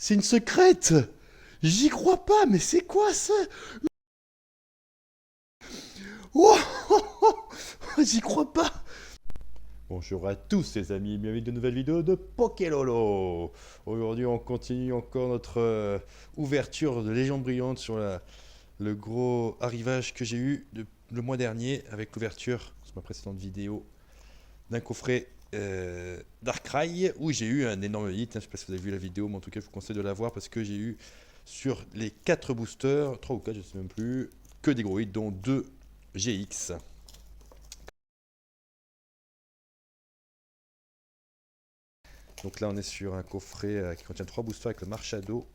C'est une secrète. J'y crois pas, mais c'est quoi ça? Oh, oh, oh, j'y crois pas. Bonjour à tous les amis, bienvenue à de nouvelles vidéos de Pokélolo. Aujourd'hui on continue encore notre ouverture de Légende Brillante sur le gros arrivage que j'ai eu le mois dernier avec l'ouverture sur ma précédente vidéo d'un coffret Darkrai où j'ai eu un énorme hit. Je ne sais pas si vous avez vu la vidéo, mais en tout cas je vous conseille de la voir parce que j'ai eu sur les 4 boosters, 3 ou 4 je ne sais même plus, que des gros hits dont 2 GX. Donc là on est sur un coffret qui contient 3 boosters avec le Marshado.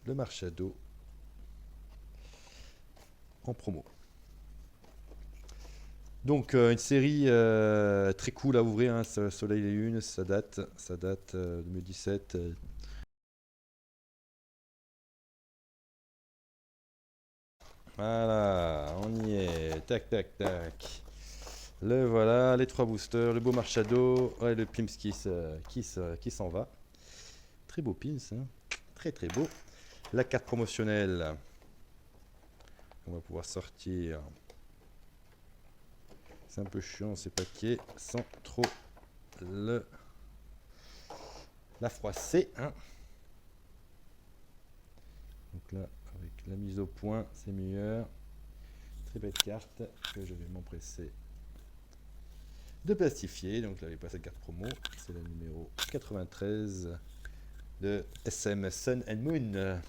Le Marshado en promo. Donc une série très cool à ouvrir, hein, Soleil et Lune, ça date 2017. Voilà, on y est, tac tac tac. Le voilà, les 3 boosters, le beau Marshado, ouais, le Pims qui s'en va. Très beau Pims, hein. Très très beau. La carte promotionnelle, on va pouvoir sortir. C'est un peu chiant ces paquets sans trop la froisser, hein. Donc là, avec la mise au point, c'est meilleur. Très belle carte que je vais m'empresser de plastifier. Donc là, il pas cette carte promo, c'est la numéro 93 de SM Sun and Moon.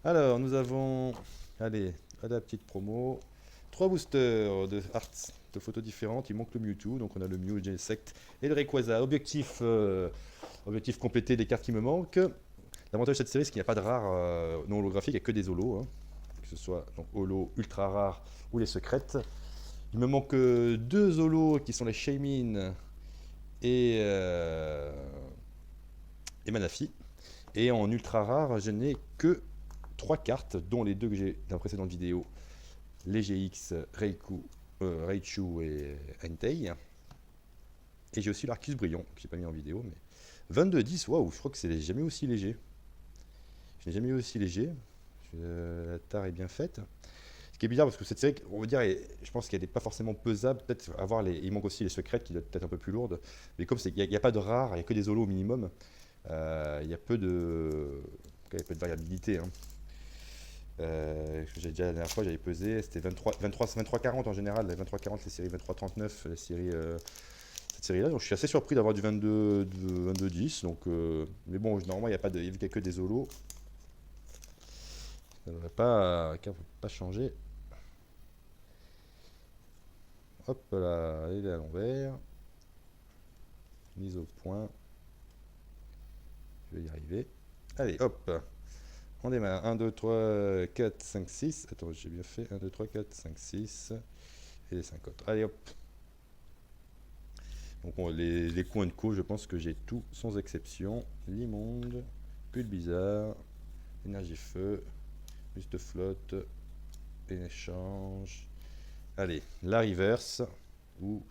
Alors, nous avons, allez, à la petite promo, 3 boosters de arts, de photos différentes. Il manque le Mewtwo, donc on a le Mew, Genesect et le Rayquaza. Objectif compléter les cartes qui me manquent. L'avantage de cette série, c'est qu'il n'y a pas de rares non holographiques, il n'y a que des holos, hein, que ce soit donc holo ultra rares ou les secrètes. Il me manque 2 holos qui sont les Shaymin et Manafi. Et en ultra rare, je n'ai que 3 cartes, dont les 2 que j'ai dans la précédente vidéo, les GX, Raichu et Entei. Et j'ai aussi l'Arcus Brillant, que j'ai pas mis en vidéo, mais 22-10, waouh, je crois que c'est jamais aussi léger. Je n'ai jamais eu aussi léger. La tare est bien faite. Ce qui est bizarre parce que cette série, on va dire, je pense qu'elle n'est pas forcément pesable. Peut-être avoir il manque aussi les secrètes qui doivent être peut-être un peu plus lourdes. Mais comme il n'y a pas de rares, il n'y a que des holos au minimum, il y a peu de variabilité, hein. J'ai déjà la dernière fois, j'avais pesé, c'était 23-40 en général, les 23-40, les séries 23-39, les séries, cette série-là. Donc je suis assez surpris d'avoir du 22-10. Donc, mais bon, normalement, il n'y a que des holos. Ça ne devrait pas changer. Hop là, il est à l'envers. Mise au point. Je vais y arriver. Allez, hop. On démarre. 1, 2, 3, 4, 5, 6. Attends, j'ai bien fait. 1, 2, 3, 4, 5, 6. Et les 5 autres. Allez, hop. Donc les coins de co, je pense que j'ai tout sans exception. L'immonde, Pulbizarre, énergie feu, juste flotte, échange. Allez, la reverse, ou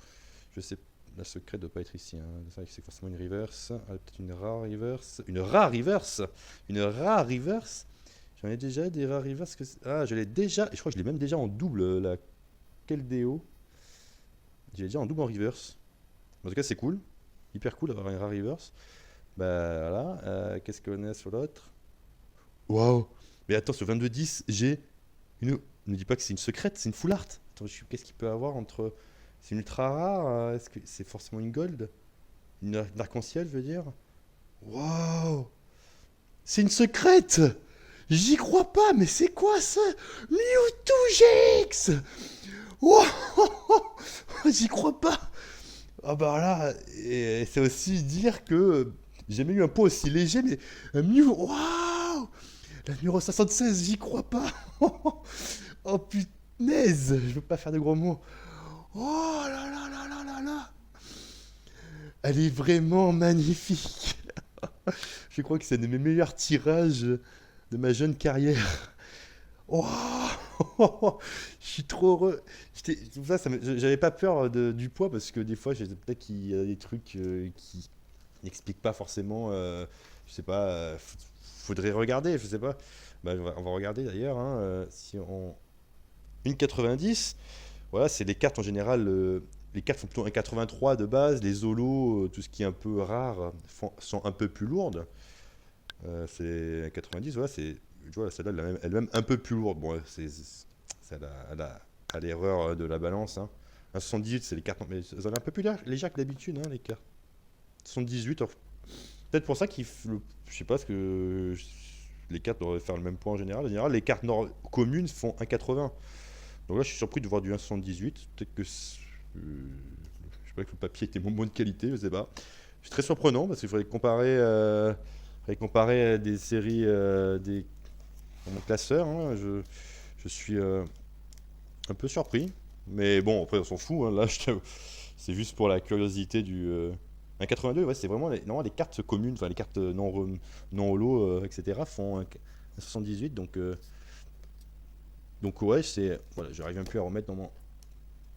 je sais, la secrète doit pas être ici, hein. C'est vrai que c'est forcément une reverse. Ah, peut-être une rare reverse. Une rare reverse. Une rare reverse. J'en ai déjà des rares reverse ah, je l'ai déjà, et je crois que je l'ai même déjà en double, la Keldeo. J'ai déjà en double en reverse. En tout cas, c'est cool. Hyper cool d'avoir un rare reverse. Bah voilà. Qu'est-ce qu'on a sur l'autre? Waouh! Mais attends, sur 22-10, j'ai une. Ne me dis pas que c'est une secrète, c'est une full art. Attends, qu'est-ce qu'il peut avoir entre. C'est une ultra rare? Est-ce que c'est forcément une gold? Une arc-en-ciel, je veux dire? Waouh! C'est une secrète! J'y crois pas, mais c'est quoi ça? Mewtwo GX! Wow! J'y crois pas! Ah bah là, et c'est aussi dire que j'ai jamais eu un pot aussi léger, mais un Mew, waouh! La numéro 76, j'y crois pas! Oh punaise! Je veux pas faire de gros mots. Oh là là là là là là! Elle est vraiment magnifique! Je crois que c'est un de mes meilleurs tirages de ma jeune carrière. Oh, je suis trop heureux. J'avais pas peur du poids parce que des fois, peut-être qu'il y a des trucs qui n'explique pas forcément, je sais pas, faudrait regarder, je sais pas. Bah, on va regarder d'ailleurs, hein, si on... Une 90, voilà, c'est les cartes en général, les cartes font plutôt un 83 de base, les holos, tout ce qui est un peu rare, sont un peu plus lourdes. C'est un 90, voilà, tu vois, celle-là, elle est même un peu plus lourde. Bon, c'est à l'erreur de la balance, hein. Un 78, c'est les cartes, mais elles sont un peu plus légères que d'habitude, hein, les cartes. 78, alors, peut-être pour ça je sais pas, parce que les cartes devraient faire le même point en général. En général, les cartes communes font 1,80. Donc là, je suis surpris de voir du 1,78. Peut-être que, je sais pas, que le papier était moins de qualité, je sais pas. C'est très surprenant parce qu'il faudrait comparer des séries dans mon classeur, hein. Je suis un peu surpris. Mais bon, après, on s'en fout, hein. Là, c'est juste pour la curiosité du. Un 82, ouais, c'est vraiment non, les cartes communes, enfin les cartes non holo, etc. font un 78, donc ouais, voilà, j'arrive même plus à remettre dans mon.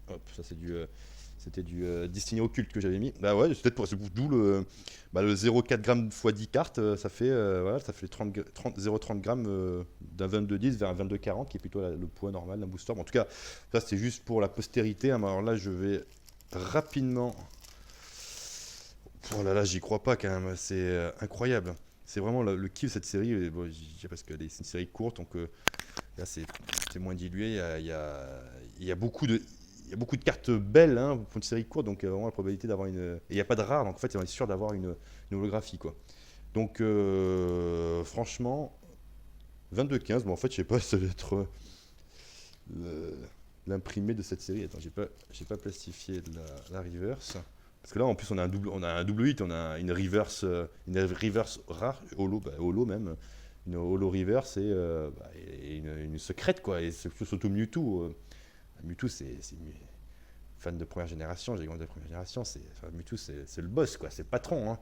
Hop, ça c'était du Destiné occulte que j'avais mis. Bah ouais, c'est peut-être pour, c'est d'où le 0,4 grammes x 10 cartes, voilà, ça fait 0,30 grammes d'un 22,10 vers un 22,40 qui est plutôt le poids normal d'un booster. Bon, en tout cas, ça c'est juste pour la postérité, hein. Alors là, je vais rapidement. Oh là là, j'y crois pas quand même, c'est incroyable. C'est vraiment le kiff de cette série, et bon, parce que c'est une série courte, donc là c'est moins dilué, il y a beaucoup de, il y a beaucoup de cartes belles, hein, pour une série courte, donc vraiment la probabilité d'avoir une... Et il n'y a pas de rare, donc en fait on est sûr d'avoir une holographie, quoi. Donc franchement, 22-15, bon en fait je sais pas, ça doit être le- l'imprimé de cette série. Attends, j'ai pas plastifié la reverse. Parce que là, en plus, on a un double hit, on a une reverse rare, holo, holo même, une holo reverse et une secrète, quoi. Et c'est surtout Mewtwo. Mewtwo, c'est fan de première génération, j'ai grandi de première génération, enfin, Mewtwo, c'est le boss, quoi, c'est le patron, hein.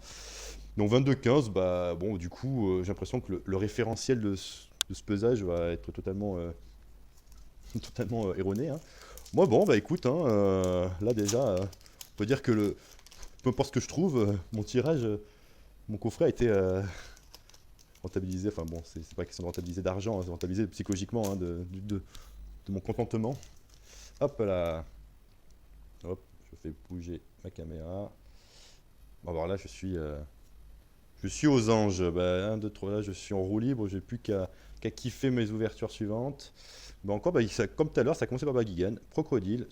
Donc 22-15, bah bon, du coup, j'ai l'impression que le référentiel de ce pesage va être totalement, totalement erroné, hein. Moi, bon, bah écoute, hein, là déjà, on peut dire que peu importe ce que je trouve, mon tirage, mon coffret a été rentabilisé. Enfin bon, c'est pas question de rentabiliser d'argent, hein, c'est rentabilisé psychologiquement, hein, de mon contentement. Hop là, hop, je fais bouger ma caméra. Bon, alors là, je suis aux anges. Bah, 1, 2, 3, là, je suis en roue libre, j'ai plus qu'à kiffer mes ouvertures suivantes. Bah, encore, bah, comme tout à l'heure, ça a commencé par Bagigan, Crocodile.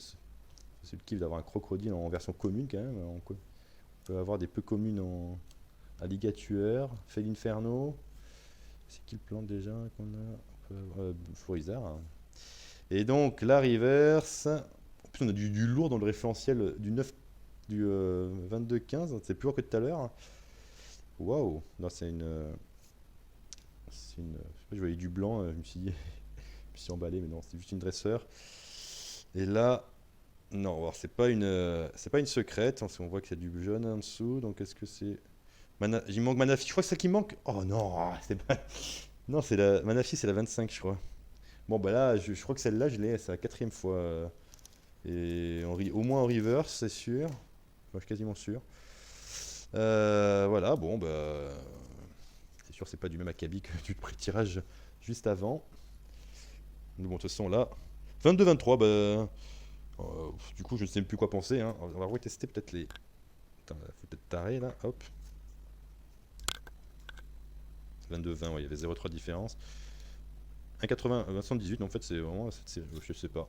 C'est le kiff d'avoir un crocodile en version commune quand même. On peut avoir des peu communes à Ligatueur, Felinferno. C'est qui le plan déjà qu'on a? Florizard, hein. Et donc la reverse. En plus, on a du lourd dans le référentiel du 22-15. C'est plus lourd que tout à l'heure. Waouh! Non, je sais pas, je voyais du blanc, je me suis dit, je me suis emballé, mais non, c'était juste une dresseur. Et là, non, alors c'est pas une secrète, hein, parce qu'on voit qu'il y a du jaune en dessous. Donc est-ce que c'est il manque Manafi? Je crois que c'est ça qui manque. Oh non, c'est pas. Non, c'est la Manafi, c'est la 25, je crois. Bon bah là, je crois que celle-là, c'est la quatrième fois. Et au moins en reverse, c'est sûr. Moi, je suis quasiment sûr. Voilà, bon bah. C'est sûr, c'est pas du même acabit que du pré-tirage juste avant. Mais bon, de toute façon, là. 22-23, bah. Du coup, je ne sais même plus quoi penser, hein. On va retester peut-être les. Attends, faut peut-être tarer là, hop. 22-20, ouais, il y avait 0,3 différence. 1,80, 1,78, en fait, c'est vraiment, je sais pas.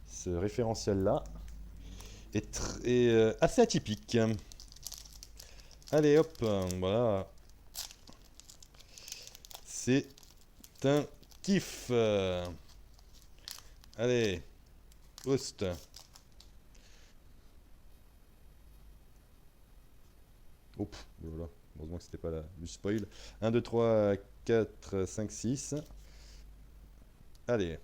Ce référentiel-là est assez atypique. Allez, hop, voilà. C'est un kiff. Allez, host. Oh, voilà. Heureusement que c'était pas du spoil. 1, 2, 3, 4, 5, 6. Allez,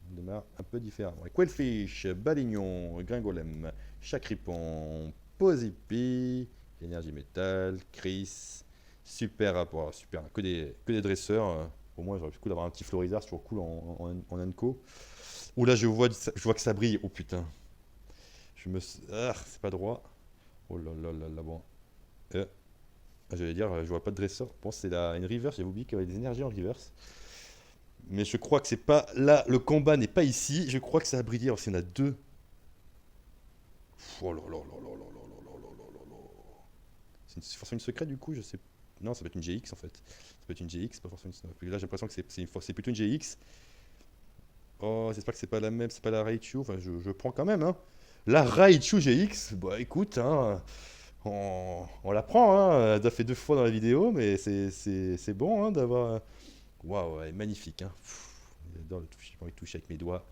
on démarre un peu différemment. Quellfish, Balignon, Gringolem, Chacripon, Posipi, Énergie Métal, Chris, super rapport, super, que des dresseurs. Au moins, j'aurais pu cool d'avoir un petit Florizard, c'est toujours cool en Anco. Ouh là, je vois que ça brille. Oh putain, ah, c'est pas droit. Oh là là là là, bon. J'allais dire, je vois pas de dresseur. Bon, c'est une reverse, j'avais oublié qu'il y avait des énergies en reverse. Mais je crois que c'est pas là, le combat n'est pas ici. Je crois que ça a brillé. Alors, s'il y en a deux. Oh là là là là là là là là là là là. C'est forcément une secrète du coup, je sais. Non, ça peut être une GX en fait. Ça peut être une GX, pas forcément une. Là, j'ai l'impression que c'est plutôt une GX. Oh, j'espère que c'est pas la même, c'est pas la Raichu. Enfin, je prends quand même, hein. La Raichu GX, bah écoute, hein, on la prend, hein. Elle a fait 2 fois dans la vidéo, mais c'est bon, hein, d'avoir. Waouh, elle est magnifique, hein. J'adore le toucher, j'ai envie de toucher avec mes doigts.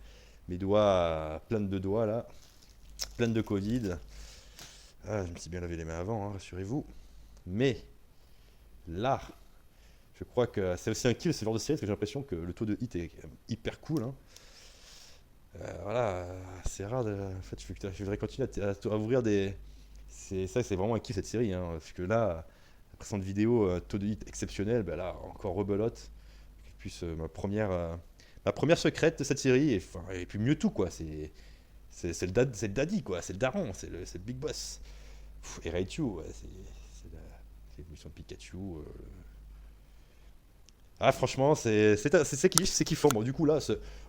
Mes doigts, plein de doigts là, plein de Covid. Ah, je me suis bien lavé les mains avant, hein, rassurez-vous. Mais là, je crois que c'est aussi un kill ce genre de série parce que j'ai l'impression que le taux de hit est hyper cool, hein. Voilà, c'est rare. En fait, je voudrais continuer à ouvrir des. C'est ça, c'est vraiment un kiff cette série, hein, parce que là, la précédente vidéo, taux de hit exceptionnel, ben là, encore rebelote. Et puis ma première secrète de cette série, et puis mieux tout, quoi. C'est le daddy, quoi. C'est le daron, c'est le big boss. Et Raichu, ouais, c'est l'évolution de Pikachu. Ah, franchement, c'est kiffant. Bon, du coup, là,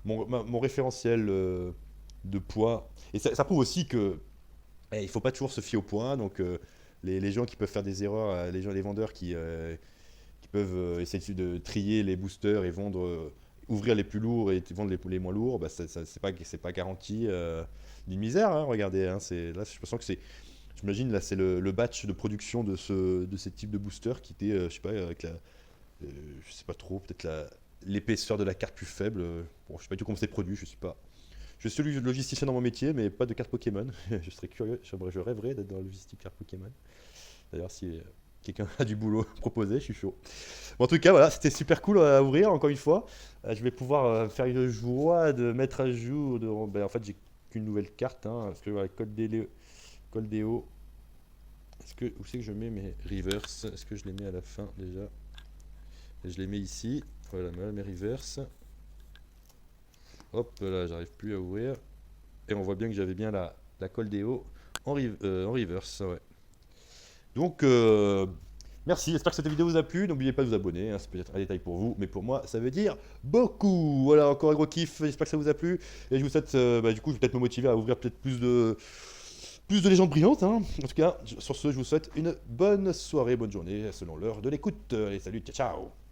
mon référentiel de poids. Et ça prouve aussi que il faut pas toujours se fier au poids. Donc, les gens qui peuvent faire des erreurs, les vendeurs qui peuvent essayer de trier les boosters et ouvrir les plus lourds et vendre les moins lourds, bah, c'est pas garanti d'une misère, hein, regardez, hein, là, je sens que j'imagine, là, c'est le batch de production de ces types de boosters qui était, je sais pas, avec euh, je sais pas trop, peut-être l'épaisseur de la carte plus faible. Bon, je sais pas du tout comment c'est produit, je suis pas. Je suis logisticien dans mon métier, mais pas de carte Pokémon. Je serais curieux, je rêverais d'être dans la logistique carte Pokémon. D'ailleurs, si quelqu'un a du boulot à proposer, je suis chaud. Bon, en tout cas, voilà, c'était super cool à ouvrir, encore une fois. Je vais pouvoir faire une joie de mettre à jour. Ben, en fait, j'ai qu'une nouvelle carte, hein, parce que voilà, Coldeo. Où c'est que je mets mes reverse? Est-ce que je les mets à la fin déjà? Et je les mets ici. Voilà, mes reverse. Hop là, j'arrive plus à ouvrir. Et on voit bien que j'avais bien la Coldeo en reverse. Ouais. Donc, merci. J'espère que cette vidéo vous a plu. N'oubliez pas de vous abonner, hein, c'est peut-être un détail pour vous, mais pour moi, ça veut dire beaucoup. Voilà, encore un gros kiff. J'espère que ça vous a plu. Et je vous souhaite, du coup, je vais peut-être me motiver à ouvrir peut-être plus de légendes brillantes, hein. En tout cas, sur ce, je vous souhaite une bonne soirée, bonne journée, selon l'heure de l'écoute. Allez, salut, ciao, ciao.